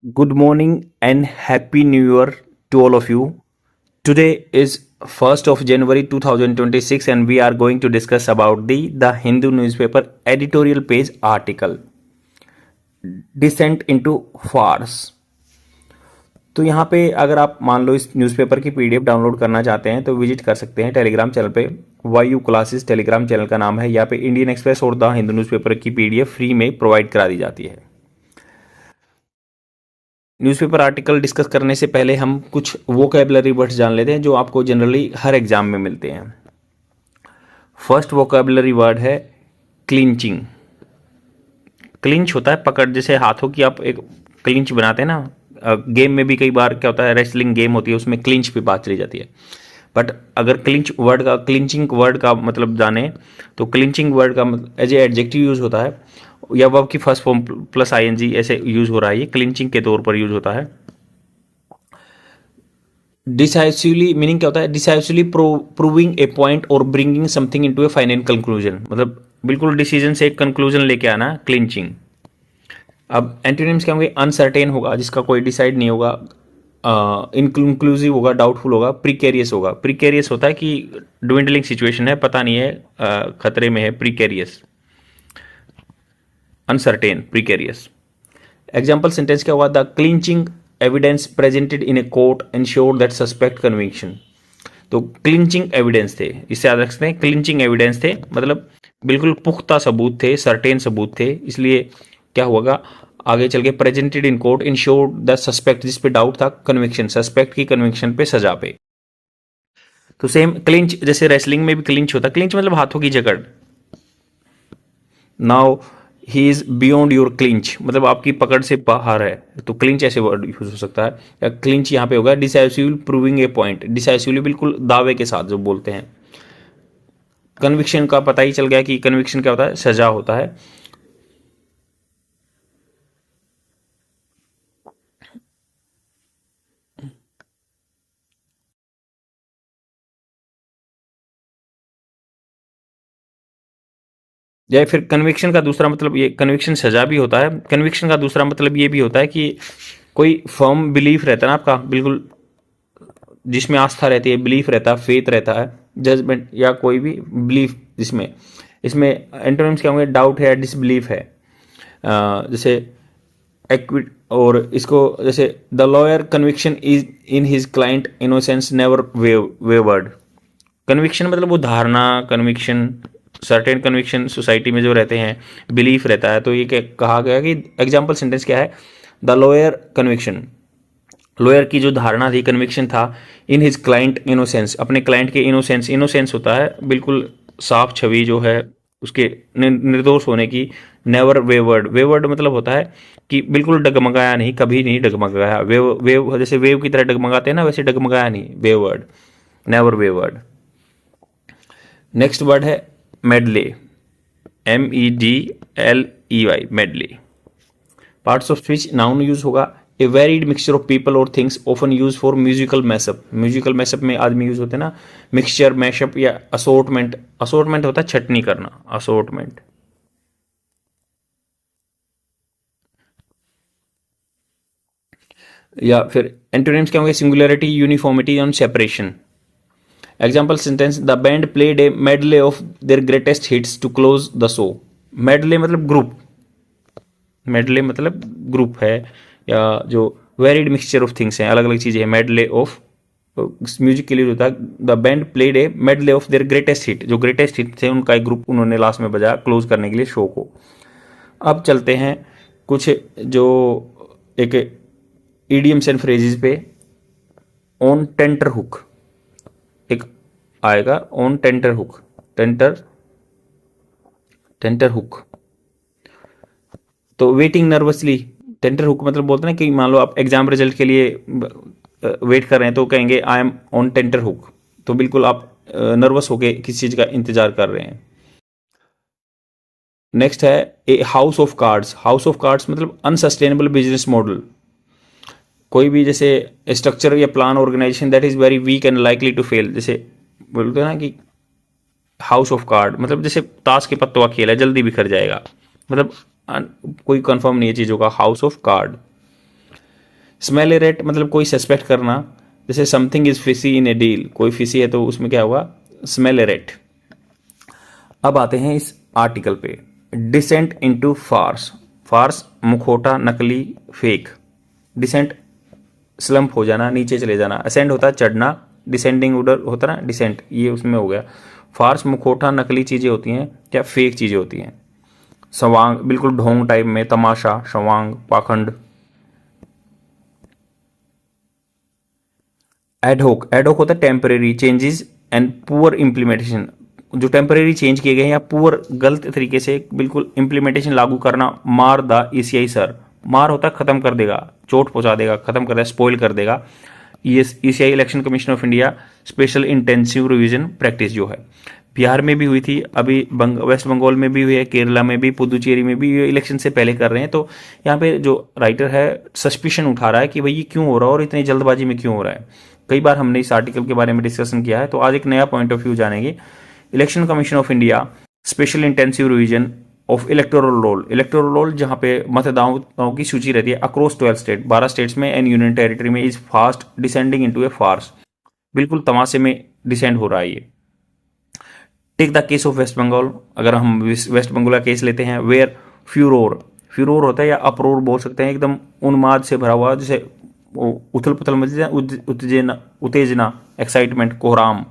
Good morning and happy new year to all of you. Today is 1st of January 2026 and we are going to discuss about the Hindu newspaper editorial page article Descent into Farce. तो यहाँ पे अगर आप मान लो इस newspaper की PDF download करना चाहते हैं तो विजिट कर सकते हैं टेलीग्राम चैनल पे। वायु क्लासेस टेलीग्राम चैनल का नाम है। यहाँ पे इंडियन एक्सप्रेस और द हिंदू न्यूज़पेपर की पीडीएफ फ्री में प्रोवाइड करा दी जाती है। न्यूज़पेपर आर्टिकल डिस्कस करने से पहले हम कुछ वोकैबुलरी वर्ड्स जान लेते हैं जो आपको जनरली हर एग्जाम में मिलते हैं। फर्स्ट वोकैबुलरी वर्ड है क्लिंचिंग। क्लिंच होता है पकड़, जैसे हाथों की आप एक क्लिंच बनाते हैं ना, गेम में भी कई बार क्या होता है, रेसलिंग गेम होती है उसमें क्लिंच पे बात चली जाती है। बट अगर क्लिंचिंग वर्ड का मतलब जाने तो क्लिंचिंग वर्ड का एज ए एडजेक्टिव यूज होता है या वर्ब की फर्स्ट फॉर्म प्लस आईएनजी ऐसे यूज हो रहा है। ये क्लिंचिंग के तौर पर यूज होता है। डिसाइसिवली मीनिंग क्या होता है? डिसाइसिवली प्रूविंग ए पॉइंट और bringing something into A final conclusion, मतलब बिल्कुल डिसीजन से एक कंक्लूजन लेके आना, क्लिंचिंग। अब एंटोनिम्स क्या होंगे? अनसर्टेन होगा जिसका कोई डिसाइड नहीं होगा, इनक्लूसिव होगा, डाउटफुल होगा, प्रीकेरियस होगा। प्रीकेरियस होता है कि ड्विंडलिंग सिचुएशन है, पता नहीं है, खतरे में है, precarious. Uncertain, precarious. Example sentence क्या होगा? The clinching evidence presented in a court ensured that suspect conviction. तो क्लिंचिंग एविडेंस थे, इससे याद रखते हैं, क्लिंचिंग एविडेंस थे मतलब बिल्कुल पुख्ता सबूत थे, सर्टेन सबूत थे, इसलिए क्या होगा आगे चल के? Presented in court insured the suspect, जिस पे डाउट था, कन्विक्शन, सस्पेक्ट की कन्विक्शन पे, सजा पे। तो सेम क्लिंच, जैसे रेसलिंग में भी क्लिंच होता है, क्लिंच मतलब हाथों की जकड़। Now he is beyond your clinch, मतलब आपकी पकड़ से बाहर है, तो क्लिंच ऐसे वर्ड यूज हो सकता है। या क्लिंच यहाँ पे होगा डिसाइसिवली प्रूविंग ए पॉइंट, डिसाइसिवली बिल्कुल दावे के साथ जो बोलते हैं। कन्विक्शन का पता ही चल गया कि कन्विक्शन क्या होता है? सजा होता है। या फिर कन्विक्शन का दूसरा मतलब, ये कन्विक्शन सजा भी होता है। कन्विक्शन का दूसरा मतलब ये भी होता है कि कोई फर्म बिलीफ रहता है ना आपका, बिल्कुल जिसमें आस्था रहती है, बिलीफ रहता है, फेथ रहता है, जजमेंट या कोई भी बिलीफ जिसमें, इसमें एंटोनिम्स क्या होंगे? डाउट है, डिसबिलीफ है। जैसे एक्विट, और इसको जैसे the lawyer conviction is in his client innocence never wayward. Conviction मतलब वो धारणा, कन्विक्शन, सर्टेन कन्विक्शन सोसाइटी में जो रहते हैं, बिलीफ रहता है। तो ये क्या कहा गया कि एग्जाम्पल सेंटेंस क्या है? द लॉयर कन्विक्शन, लॉयर की जो धारणा थी, कन्विक्शन था, इन हिज क्लाइंट इनोसेंस, अपने क्लाइंट के इनोसेंस, इनोसेंस होता है बिल्कुल साफ छवि जो है उसके निर्दोष होने की, नेवर वेवर्ड, वेवर्ड मतलब होता है कि बिल्कुल डगमगाया नहीं, कभी नहीं डगमगाया। वेव जैसे वेव की तरह डगमगाते हैं ना, वैसे डगमगाया नहीं, wayward, never wayward. Next word है medley, MEDLEY, medley. Parts of speech, noun use होगा। A varied mixture of people और things often use for musical mashup. Musical mashup में आदमी यूज होते हैं ना, मिक्सचर, मैशअप या असोर्टमेंट। असोर्टमेंट होता है छटनी करना, असोर्टमेंट। या फिर एंटोनिम्स क्या होंगे? सिंगुलरिटी, यूनिफॉर्मिटी और separation. Example sentence, the band played a medley of their greatest hits to close the show. Medley मतलब ग्रुप, मेडले मतलब ग्रुप है, या जो वेरिड मिक्सचर ऑफ थिंग्स हैं, अलग अलग चीजें हैं। मेडले ऑफ म्यूजिक के लिए होता है the band played a medley of their greatest hit, जो ग्रेटेस्ट हिट थे उनका एक ग्रुप उन्होंने लास्ट में बजाया क्लोज करने के लिए शो को। अब चलते हैं कुछ जो एक इडियम्स एंड फ्रेजेस पे। ऑन टेंटर हुक एक आएगा, on tenter hook, tenter hook. तो वेटिंग नर्वसली, टेंटर हुक मतलब बोलते हैं ना कि मान लो आप एग्जाम रिजल्ट के लिए वेट कर रहे हैं तो कहेंगे I am on tenter hook, तो बिल्कुल आप नर्वस होके किसी चीज का इंतजार कर रहे हैं। नेक्स्ट है a house of cards. House of cards मतलब अनसस्टेनेबल बिजनेस मॉडल। कोई भी जैसे स्ट्रक्चर या plan, organisation that is very weak and likely to fail, जैसे बोलते हैं ना कि हाउस ऑफ कार्ड मतलब जैसे ताश के पत्तों का खेल है, जल्दी बिखर जाएगा, मतलब कोई कंफर्म नहीं है चीजों का, हाउस ऑफ कार्ड। स्मेलेरेट मतलब कोई सस्पेक्ट करना, जैसे something is fishy in A deal, कोई फिशी है तो उसमें क्या हुआ, स्मेलेरेट। अब आते हैं इस आर्टिकल पे, डिसेंट इनटू फार्स। फार्स मुखोटा, नकली, फेक। डिसेंट स्लम्प हो जाना, नीचे चले जाना। असेंड होता है चढ़ना, डिसेंडिंग ऑर्डर होता है ना, डिसेंट, ये उसमें हो गया। फार्स मुखोटा, नकली चीजें होती हैं, क्या फेक चीजें होती हैं। सवांग बिल्कुल ढोंग टाइप में, तमाशा, सवांग, पाखंड। एडहोक, एडहोक होता है temporary changes and poor implementation, जो टेम्परेरी चेंज किए गए हैं या पुअर गलत तरीके से बिल्कुल इम्प्लीमेंटेशन लागू करना। मार द ईसीआई सर, मार होता है खत्म कर देगा, चोट पहुंचा देगा, खत्म कर देगा, स्पॉइल कर देगा। ये ECI election commission of India special intensive revision practice जो है, बिहार में भी हुई थी, अभी वेस्ट बंगाल में भी हुई है, केरला में भी, पुदुचेरी में भी, ये इलेक्शन से पहले कर रहे हैं। तो यहाँ पे जो राइटर है सस्पिशन उठा रहा है कि भाई ये क्यों हो रहा है और इतनी जल्दबाजी में क्यों हो रहा है। कई बार हमने इस आर्टिकल के बारे में डिस्कशन किया है, तो आज एक नया पॉइंट ऑफ व्यू जानेंगे। Election commission of India special intensive revision of electoral roll. Electoral roll जहां पे मतदाताओं की सूची रहती है अक्रॉस 12 स्टेट, 12 स्टेट्स में एंड यूनियन टेरिटरी में, is fast descending into a farce, बिल्कुल तमाशे में डिसेंड हो रहा है ये। Take the case of West Bengal, अगर हम वेस्ट बंगाल का केस लेते हैं, वेयर फ्यूरोर, फ्यूरोर होता है या अप्रोर बोल सकते हैं, एकदम उन्माद से भरा हुआ, जैसे उथल पुथल उत्तेजना, उत्तेजना, एक्साइटमेंट, कोहराम।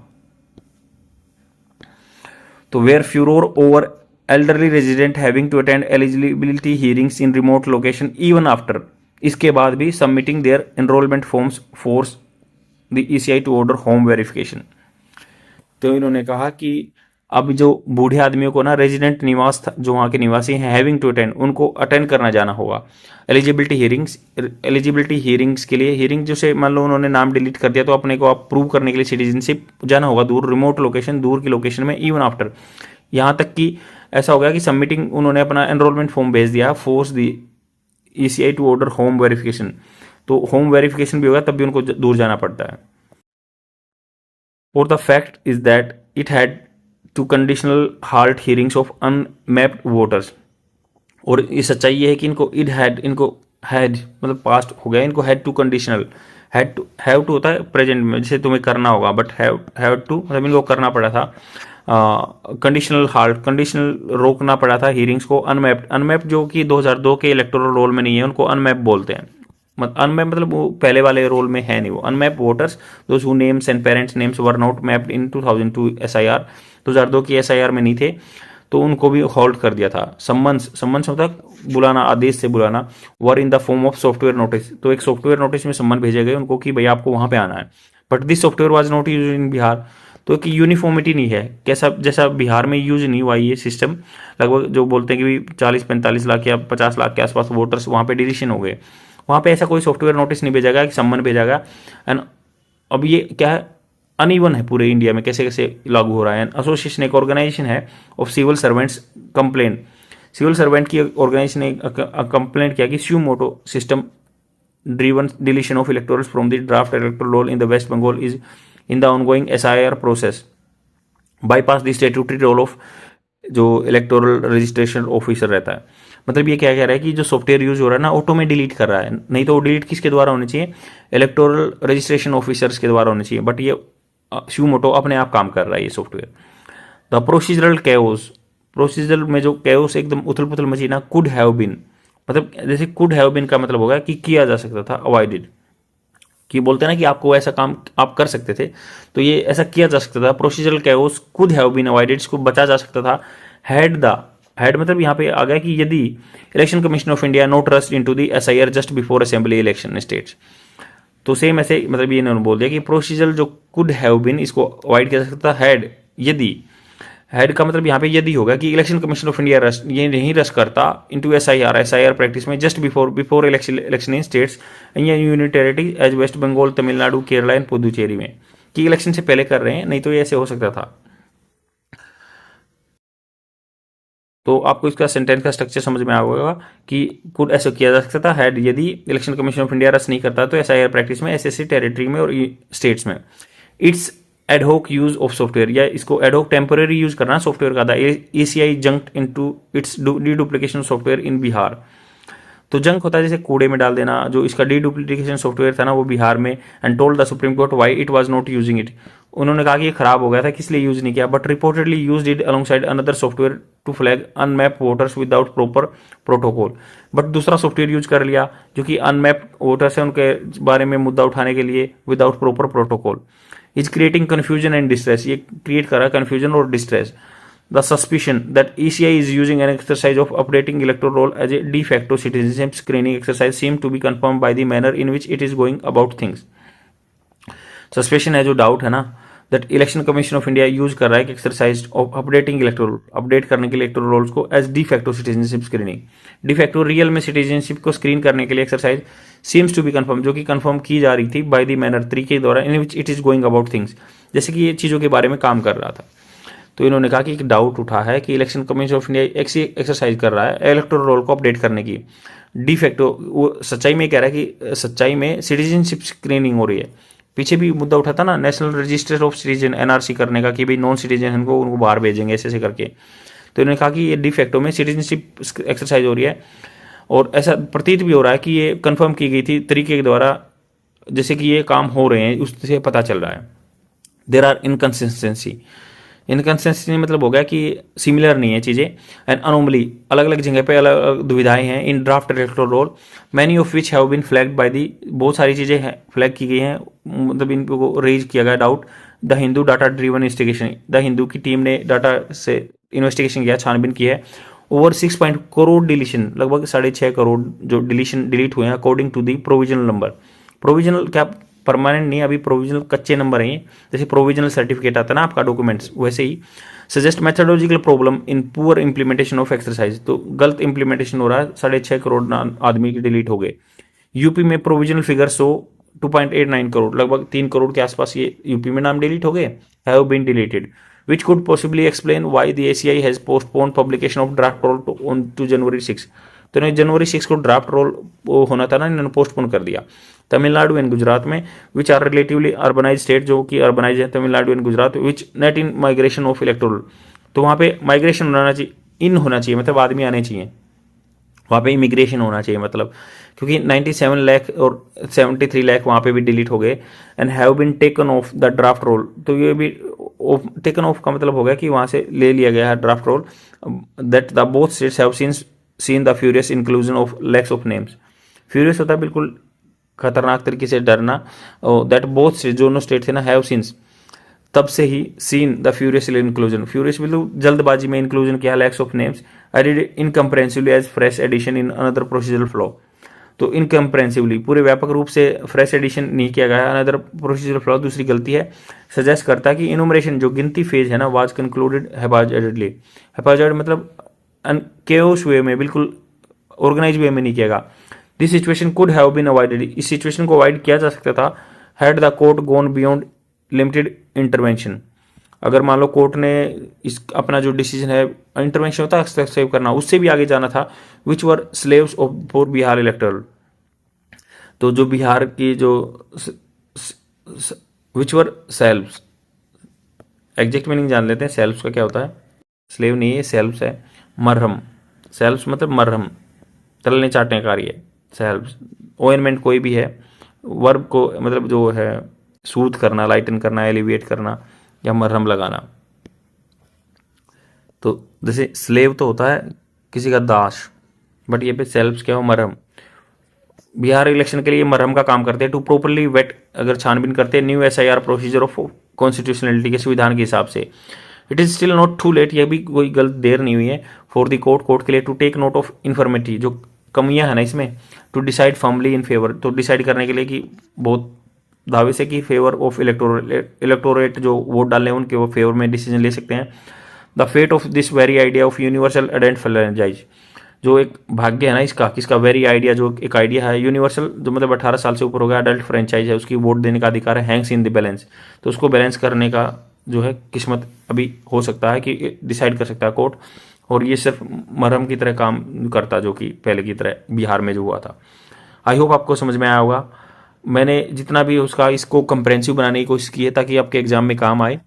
तो where furore over elderly resident having to attend eligibility hearings in remote location even after, इसके बाद भी submitting their enrolment forms force the ECI to order home verification. तो इन्होंने कहा कि अब जो बूढ़े आदमियों को ना रेजिडेंट निवास जो वहाँ के निवासी हैं, हैविंग टू अटेंड, उनको अटेंड करना जाना होगा। एलिजिबिलिटी हियरिंग्स के लिए, हियरिंग जैसे मान लो उन्होंने नाम डिलीट कर दिया तो अपने को आप प्रूव करने के लिए सिटीजनशिप जाना होगा दूर, रिमोट लोकेशन, दूर की लोकेशन में, इवन आफ्टर, यहाँ तक कि ऐसा हो गया कि सबमिटिंग, उन्होंने अपना एनरोलमेंट फॉर्म भेज दिया, force the ECI to order home verification, तो होम वेरिफिकेशन भी होगा तब भी उनको दूर जाना पड़ता है। और the fact is that it had to conditional halt hearings of unmapped voters, और ये सच्चाई ये है कि इनको इनको हैड मतलब पास्ट हो गया, इनको had to conditional, have to होता है प्रेजेंट में, जैसे तुम्हें करना होगा, बट हैव टू मतलब इनको करना पड़ा था। कंडीशनल हाल्ट, कंडीशनल रोकना पड़ा था हियरिंग्स को। अनमैप्ड जो कि 2002 के इलेक्टोरल रोल में नहीं है, उनको अनमैप बोलते हैं। अनमैप मतलब वो पहले वाले रोल में है नहीं, वो unmapped voters, those who names and parents names were not mapped in 2002 SIR, 2002 की एसआईआर में नहीं थे, तो उनको भी होल्ड कर दिया था। सम्मन्स होता बुलाना, आदेश से बुलाना, were in the form of software notice, तो एक सॉफ्टवेयर नोटिस में सम्मन भेजे गए उनको कि भाई आपको वहां पे आना है, but this software was not use in Bihar. तो एक यूनिफॉर्मिटी नहीं है, कैसा जैसा बिहार में यूज नहीं हुआ ये सिस्टम, लगभग जो बोलते हैं कि 40-45 लाख या 50 लाख के आसपास वोटर्स वहाँ पे डिलीशन हो गए, वहाँ पे ऐसा कोई सॉफ्टवेयर नोटिस नहीं भेजा गया कि सम्मन भेजा गया। एंड अब ये क्या है, अनइवन है पूरे इंडिया में कैसे कैसे लागू हो रहा है। एसोसिएशन एक ऑर्गेनाइजेशन है of civil servants complain, civil servant की ऑर्गेनाइजेशन ने कंप्लेंट किया कि suo motu system driven deletion of electorals from the draft electoral roll in the West Bengal is in the ongoing SIR process bypass the statutory role of जो electoral registration officer रहता है। मतलब ये क्या कह रहा है कि जो सॉफ्टवेयर यूज हो रहा है ना, ऑटो में डिलीट कर रहा है, नहीं तो वो डिलीट किसके द्वारा होनी चाहिए, इलेक्टोरल रजिस्ट्रेशन ऑफिसर्स के द्वारा होनी चाहिए, बट ये स्यूमोटो अपने आप काम कर रहा है ये software. The procedural chaos, procedure में जो कैओस एकदम उथल पुथल मची ना, कुड हैव बीन, मतलब जैसे कुड हैव बीन का मतलब होगा कि किया जा सकता था, अवॉइडेड, कि बोलते हैं ना कि आपको ऐसा काम आप कर सकते थे, तो ये ऐसा किया जा सकता था। Procedural chaos could have been avoided, इसको बचा जा सकता था। हैड मतलब यहाँ पे आ गया कि यदि election commission of India note rust into the SIR just before assembly election states, तो सेम ऐसे मतलब ये इन्होंने बोल दिया कि प्रोसीजर जो कुड हैव बीन, इसको अवॉइड किया जा सकता था। यदि, हेड का मतलब यहाँ पे यदि होगा कि election commission of India rushed ये नहीं रस्ट करता इनटू एसआईआर प्रैक्टिस में just before election in states या union territory as West Bengal, Tamil Nadu, Kerala and Puducherry में, कि इलेक्शन से पहले कर रहे हैं, नहीं तो ये ऐसे हो सकता था। तो आपको इसका सेंटेंस का स्ट्रक्चर समझ में आ होगा कि कुड ऐसा किया जा सकता था, हैड यदि election commission of India rust नहीं करता तो एसआईआर प्रैक्टिस में ऐसे टेरिटरी में और स्टेट्स में। Its ad hoc use of software, या इसको एडहोक टेम्पररी यूज करना सॉफ्टवेयर का था। ECI junked into its duplication software in Bihar, तो जंक होता है जैसे कूड़े में डाल देना। जो इसका डीडुप्लीकेशन सॉफ्टवेयर था ना वो बिहार में, and told the supreme court why it was not using it. उन्होंने कहा कि ये खराब हो गया था, किस लिए यूज नहीं किया, but reportedly used it alongside another software to flag unmapped voters without proper protocol. But दूसरा सॉफ्टवेयर यूज कर लिया जो कि अनमैप वोटर्स है उनके बारे में मुद्दा उठाने के लिए without proper protocol. Is creating confusion and distress, ये क्रिएट कर रहा है कंफ्यूजन और distress. The suspicion that ECI is using an exercise of updating electoral roll as a de facto citizenship screening exercise seem to be confirmed by the manner in which it is going about things. Suspicion है जो doubt है ना, that election commission of India use कर रहा है exercise of updating electoral, update करने के लिए इलेक्टोरल रोल्स को as de facto citizenship screening. De facto real में सिटीजनशिप को स्क्रीन करने के लिए exercise seems to be confirm, जो कि कंफर्म की जा रही थी बाय द मैनर, तरीके द्वारा in which it is going about things, जैसे कि ये चीज़ों के बारे में काम कर रहा था। तो इन्होंने कहा कि एक डाउट उठा है कि election commission of India exercise कर रहा है इलेक्टोरल रोल को अपडेट करने की डी फैक्टो। वो सच्चाई में कह रहा है कि सच्चाई में सिटीजनशिप स्क्रीनिंग हो रही है। पीछे भी मुद्दा उठा था ना national register of citizen NRC करने का, कि भाई नॉन सिटीजन उनको बाहर भेजेंगे ऐसे करके। तो इन्होंने कहा कि ये डी फैक्टो में सिटीजनशिप एक्सरसाइज हो रही है, और ऐसा प्रतीत भी हो रहा है कि ये कंफर्म की गई थी तरीके के द्वारा, जैसे कि ये काम हो रहे हैं उससे पता चल रहा है। देर आर इनकन्सिस्टेंसी, इनकन्सिस्टेंसी मतलब हो गया कि सिमिलर नहीं है चीज़ें, एंड अनोमली, अलग अलग जगह पे अलग अलग दुविधाएं हैं in draft electoral roll, many of which have been flagged by the, बहुत सारी चीज़ें हैं फ्लैग की गई हैं, मतलब इनको रेज किया गया doubt. The Hindu data driven investigation, the Hindu की टीम ने डाटा से इन्वेस्टिगेशन किया, छानबीन की है। ओवर 6 करोड़ डिलीशन, लगभग 6.5 करोड़ जो डिलीशन डिलीट हुए हैं according to the provisional number. Provisional क्या परमानेंट नहीं, अभी प्रोविजनल कच्चे नंबर हैं, जैसे प्रोविजनल सर्टिफिकेट आता है ना आपका डॉक्यूमेंट्स, वैसे ही। Suggest methodological problem in poor implementation of exercise, तो गलत इंप्लीमेंटेशन हो रहा है, 6.5 करोड़ आदमी की डिलीट हो गए। यूपी में प्रोविजनल फिगर शो 2.89 करोड़, लगभग 3 करोड़ के आसपास ये यूपी में नाम डिलीट हो गए, have been deleted, which could possibly explain why the ACI has postpone publication of draft roll to January 6। तो इन्होंने जनवरी 6 को ड्राफ्ट रोल होना था ना, इन्होंने पोस्टपोन कर दिया। तमिलनाडु एंड गुजरात में, which are relatively urbanise state, जो कि अर्बनाइज है Tamil Nadu and Gujarat, which net in migration of electoral, तो वहाँ पे माइग्रेशन होना चाहिए, इन होना चाहिए, मतलब आदमी आने चाहिए वहाँ पे, इमिग्रेशन होना चाहिए मतलब, क्योंकि 97 लाख और 73 लाख वहाँ पे भी डिलीट हो गए, and have been taken off the draft roll, तो ये भी टेकन ऑफ का मतलब हो गया कि वहाँ से ले लिया गया है draft roll, that the both states have seen the furious inclusion of lakhs of names. Furious होता है बिल्कुल खतरनाक तरीके से डरना, दैट बोथ स्टेट, दोनों स्टेट थे ना, हैव सीन्स, तब से ही seen the furious inclusion, furious बिल्कुल जल्दबाजी में इंक्लूजन किया lakhs of names, added incomprehensively as fresh addition in another procedural flow. तो इनकम्प्रेंसिवली पूरे व्यापक रूप से फ्रेश एडिशन नहीं किया गया, अनदर प्रोसीजरल फ्लो दूसरी गलती है। सजेस्ट करता है कि इनुमरेशन जो गिनती फेज है ना, वाज कंक्लूडेड हैप्पीजॉयडली, हैप्पीजॉयड मतलब केओस वे में, बिल्कुल ऑर्गेनाइज वे में नहीं किया गया। This situation could have been avoided, इस सिचुएशन को अवॉइड किया जा सकता था, had the court gone beyond limited intervention, अगर मान लो कोर्ट ने इस अपना जो डिसीजन है, इंटरवेंशन होता है हस्तक्षेप करना, उससे भी आगे जाना था। Which were slaves of for Bihar electoral, तो जो बिहार की जो which were selves, exact meaning जान लेते हैं सेल्व्स का क्या होता है, स्लेव नहीं है सेल्व्स है, मरहम, सेल्व्स मतलब मरहम, तलने चाटने का कार्य, सेल्व्स। ओएनमेंट कोई भी है, वर्ब को मतलब जो है सूद करना, लाइटन करना, एलिविएट करना या मरहम लगाना। तो जैसे स्लेव तो होता है किसी का दास, बट ये पे सेल्व्स क्या हो, मरहम। बिहार इलेक्शन के लिए मरहम का काम करते हैं, टू प्रॉपरली वेट, अगर छानबीन करते हैं new SIR procedure of constitutionality के संविधान के हिसाब से। It is still not too late, यह भी कोई गलत देर नहीं हुई है, फॉर द कोर्ट के लिए to take note of informative, जो कमियां है ना इसमें, to decide firmly in favour, तो डिसाइड करने के लिए कि बहुत दावे से कि फेवर ऑफ इलेक्टोरेट जो वोट डालने हैं उनके वो फेवर में डिसीजन ले सकते हैं। The fate of this very idea of universal adult franchise, जो एक भाग्य है ना इसका, किसका, वेरी आइडिया, जो एक आइडिया है यूनिवर्सल, जो मतलब 18 साल से ऊपर हो गया, अडल्ट फ्रेंचाइज है, उसकी वोट देने का अधिकार है, हैंग्स इन द बैलेंस, तो उसको बैलेंस करने का जो है किस्मत अभी हो सकता है कि डिसाइड कर सकता है कोर्ट, और ये सिर्फ मरहम की तरह काम करता, जो कि पहले की तरह बिहार में जो हुआ था। आई होप आपको समझ में आया होगा। मैंने जितना भी उसका इसको कंप्रेहेंसिव बनाने की कोशिश की है ताकि आपके एग्जाम में काम आए,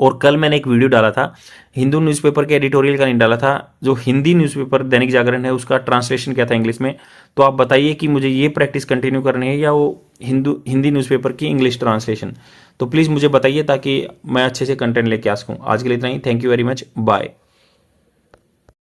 और कल मैंने एक वीडियो डाला था, हिंदू न्यूज़पेपर के एडिटोरियल का नहीं डाला था, जो हिंदी न्यूज़पेपर दैनिक जागरण है उसका ट्रांसलेशन क्या था इंग्लिश में। तो आप बताइए कि मुझे ये प्रैक्टिस कंटिन्यू करनी है या वो हिंदी न्यूज़पेपर की इंग्लिश ट्रांसलेशन। तो प्लीज़ मुझे बताइए ताकि मैं अच्छे से कंटेंट लेके आ सकूँ। आज के लिए इतना ही, thank you very much, bye.